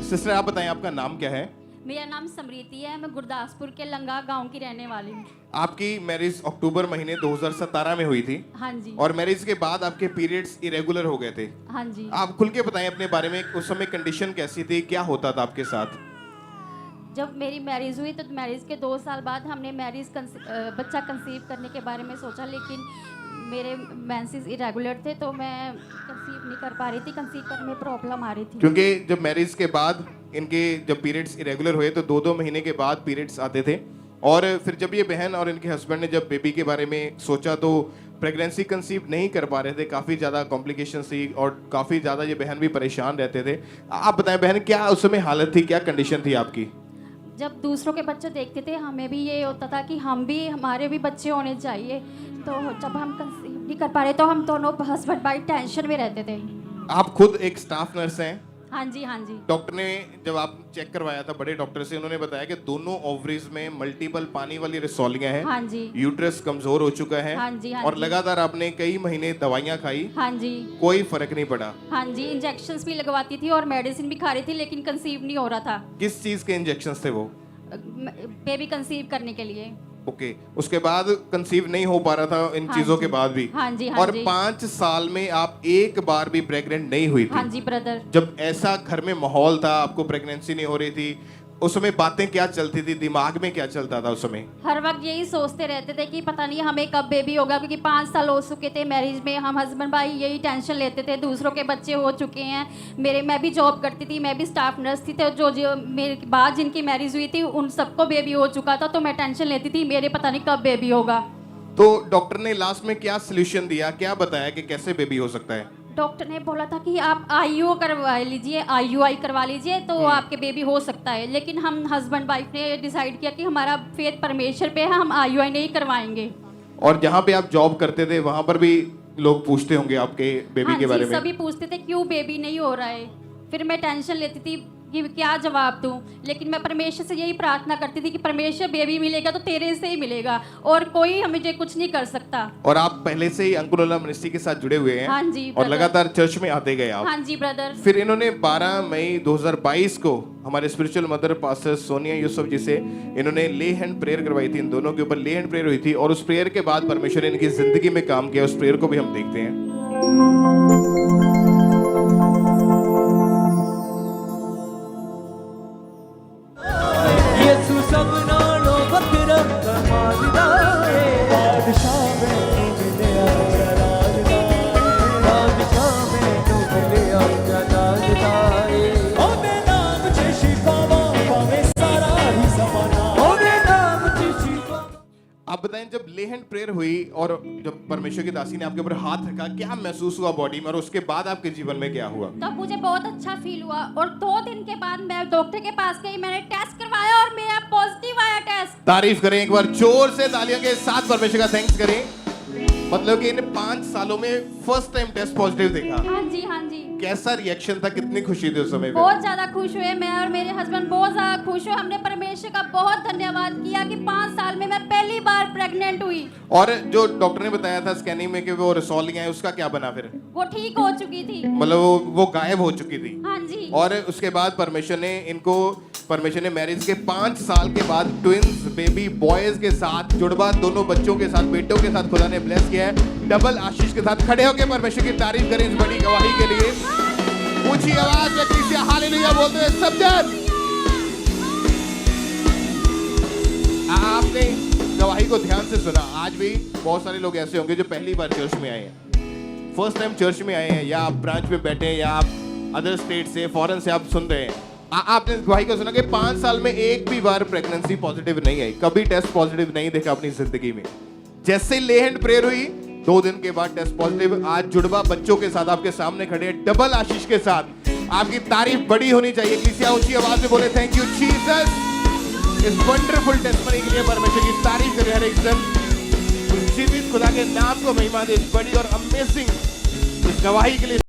Sister आप बताएं आपका नाम क्या है? मेरा नाम समृति है। मैं गुरदासपुर के लंगा गांव की रहने वाली हूँ। आपकी मैरिज अक्टूबर महीने 2017 में हुई थी हाँ जी। और मैरिज के बाद आपके पीरियड्स इरेगुलर हो गए थे। हाँ जी। आप खुल के बताएं अपने बारे में, उस समय कंडीशन कैसी थी, क्या होता था आपके साथ? जब मेरी मैरिज हुई तो मैरिज के 2 साल बाद हमने बच्चा कंसीव करने के बारे में सोचा, लेकिन मेरे मेंसेस इरेगुलर थे तो मैं कंसीव नहीं कर पा रही थी। कंसीव करने में प्रॉब्लम आ रही थी क्योंकि जब मैरिज के बाद इनके जब पीरियड्स इरेगुलर हुए तो 2-2 महीने के बाद पीरियड्स आते थे। और फिर जब ये बहन और इनके हस्बैंड ने जब बेबी के बारे में सोचा तो प्रेगनेंसी कंसीव नहीं कर पा रहे थे, काफ़ी ज़्यादा कॉम्प्लिकेशंस थी और काफ़ी ज़्यादा ये बहन भी परेशान रहते थे। आप बताएं बहन, क्या उस समय हालत थी, क्या कंडीशन थी आपकी? जब दूसरों के बच्चे देखते थे हमें भी ये होता था कि हमारे भी बच्चे होने चाहिए। तो जब हम कंसीव नहीं कर पा रहे तो हम दोनों हस्बैंड वाइफ टेंशन में रहते थे। आप खुद एक स्टाफ नर्स हैं? हाँ जी। हाँ जी। डॉक्टर ने जब आप चेक करवाया था बड़े डॉक्टर से, उन्होंने बताया कि दोनों ओवरीज में मल्टीपल पानी वाली रसौलियां हैं। हाँ जी। यूट्रस कमजोर हो चुका है। हाँ जी। हाँ और जी। लगातार आपने कई महीने दवाइयां खाई, हाँ जी। कोई फर्क नहीं पड़ा। हाँ जी। इंजेक्शंस भी लगवाती थी और मेडिसिन भी खा रही थी, लेकिन कंसीव नहीं हो रहा था। किस चीज के इंजेक्शंस थे वो? बेबी कंसीव करने के लिए। ओके, उसके बाद कंसीव नहीं हो पा रहा था इन हाँ चीजों जी। के बाद भी? हाँ जी। हाँ और जी। 5 साल में आप एक बार भी प्रेग्नेंट नहीं हुई थी? हाँ जी ब्रदर। जब ऐसा घर में माहौल था, आपको प्रेगनेंसी नहीं हो रही थी, उस समय बातें क्या चलती थी, दिमाग में क्या चलता था उस समय? हर वक्त यही सोचते रहते थे कि पता नहीं हमें कब बेबी होगा, क्योंकि 5 साल हो चुके थे मैरिज में। हम हस्बैंड भाई यही टेंशन लेते थे, दूसरों के बच्चे हो चुके हैं। मैं भी जॉब करती थी, मैं भी स्टाफ नर्स थी, तो जो मेरे बाद जिनकी मैरिज हुई थी उन सबको बेबी हो चुका था। तो मैं टेंशन लेती थी मेरे पता नहीं कब बेबी होगा। तो डॉक्टर ने लास्ट में क्या सोल्यूशन दिया, क्या बताया कि कैसे बेबी हो सकता है? डॉक्टर ने बोला था कि आप आईयू करवा लीजिए, IUI करवा लीजिए तो आपके बेबी हो सकता है। लेकिन हम हस्बैंड वाइफ ने डिसाइड किया कि हमारा फेथ परमेश्वर पे है, हम IUI नहीं करवाएंगे। और जहाँ पे आप जॉब करते थे वहां पर भी लोग पूछते होंगे आपके बेबी हाँ के बारे जी, में? सभी पूछते थे क्यों बेबी नहीं हो रहा है। फिर मैं टेंशन लेती थी कि क्या जवाब दूं, लेकिन मैं परमेश्वर से यही प्रार्थना करती थी कि परमेश्वर बेबी मिलेगा तो तेरे से ही मिलेगा और कोई मुझे कुछ नहीं कर सकता। और आप पहले से ही अंकुर मिनिस्ट्री के साथ जुड़े हुए हैं? हाँ जी और ब्रदर। लगातार चर्च में आते गए आप? हाँ जी ब्रदर। फिर इन्होंने 12 मई 2022 को हमारे spiritual mother pastor Sonia Yusuf ji से इन्होंने ले हैंड प्रेयर करवाई थी। इन दोनों के ऊपर ले हैंड प्रेयर हुई थी और उस प्रेयर के बाद परमेश्वर ने इनकी जिंदगी में काम किया। उस प्रेयर को भी हम देखते हैं। यीशु सब नालों वखरा कमालदा है, बादशाह मैनू मिले आजा राजदा है, बादशाह मैनू मिले आजा राजदा है। ओदे नाम च शिफावा पावे सारा ही ज़माना, ओदे नाम च शिफा। आप बताएं, जब ले हैंड प्रेयर हुई और जब परमेश्वर की दासी ने आपके ऊपर हाथ रखा, क्या महसूस हुआ बॉडी में, और उसके बाद आपके जीवन में क्या हुआ? तब मुझे बहुत अच्छा फील हुआ और 2 दिन के बाद मैं डॉक्टर के पास गई, मैंने टेस्ट करवाया और मेरा पॉजिटिव आया टेस्ट। तारीफ करें एक बार जोर से, तालियों के साथ परमेश्वर का थैंक्स करें। मतलब कि इन्हें 5 सालों में फर्स्ट टाइम टेस्ट पॉजिटिव देखा। हाँ जी। हाँ जी। कैसा रिएक्शन था, कितनी खुशी थी उस समय पे? बहुत ज्यादा खुश हुए, मैं और मेरे हस्बैंड बहुत ज्यादा खुश हुए। हमने परमेश्वर का बहुत धन्यवाद किया कि 5 साल में मैं पहली बार प्रेग्नेंट हुई। और जो डॉक्टर ने बताया था स्कैनिंग में कि वो रसौलियां हैं, उसका क्या बना फिर? वो ठीक हो चुकी थी। मतलब वो गायब हो चुकी थी। हाँ जी। और उसके बाद परमेश्वर ने मैरिज के 5 साल के बाद ट्विंस बेबी बॉयज के साथ, जुड़वा दोनों बच्चों के साथ, बेटों के साथ खुदा ने ब्लेस किया है, डबल आशीष के साथ। खड़े होकर परमेश्वर की तारीफ करें इस बड़ी गवाही के लिए। ऊंची आवाज में कलीसिया हालेलुया बोलते हैं सब जन। आपने गवाही को ध्यान से सुना। आज भी बहुत सारे लोग ऐसे होंगे जो पहली बार चर्च में आए हैं, फर्स्ट टाइम चर्च में आए हैं, या आप ब्रांच में बैठे हैं, या आप अदर स्टेट से, फॉरेन से आप सुन रहे हैं। आपने गवाही को सुना कि 5 साल में एक भी बार प्रेगनेंसी पॉजिटिव नहीं आई, कभी टेस्ट पॉजिटिव नहीं देखा अपनी जिंदगी में। जैसे ले हैंड प्रेयर हुई, 2 दिन के बाद टेस्ट पॉजिटिव। आज जुड़वा बच्चों के साथ आपके सामने खड़े हैं, डबल आशीष के साथ। आपकी तारीफ बड़ी होनी चाहिए। कलीसिया ऊंची आवाज में बोले थैंक यू जीसस। इस वंडरफुल टेस्टमनी के लिए परमेश्वर की तारीफ करें हर एक जन। जीवित खुदा के नाम को महिमा दे इस बड़ी और अमेजिंग इस गवाही के लिए।